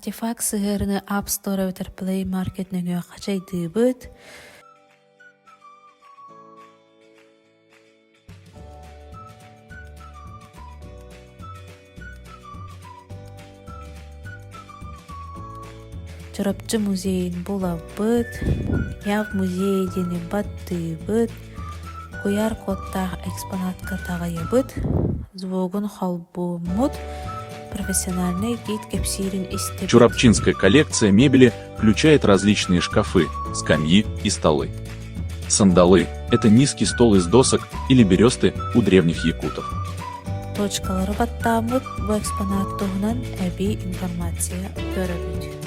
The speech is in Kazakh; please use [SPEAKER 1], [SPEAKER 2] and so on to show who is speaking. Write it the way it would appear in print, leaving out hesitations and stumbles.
[SPEAKER 1] Артефакт сыгырыны App Store өтер Play Market нөңө қачайдыбыт. Чорапчы музейін болабыт, яв музей дені баттыбыт, куяр коттағы экспонатка тағайыбыт, звугын халбумут, профессиональный гид кепсирин истебыт.
[SPEAKER 2] Чурапчинская коллекция мебели включает различные шкафы, скамьи и столы. Сандалы – это низкий стол из досок или бересты у древних якутов.
[SPEAKER 1] Точкалары баттамыт, bu экспонат туғынан әбей информация көрөбүт.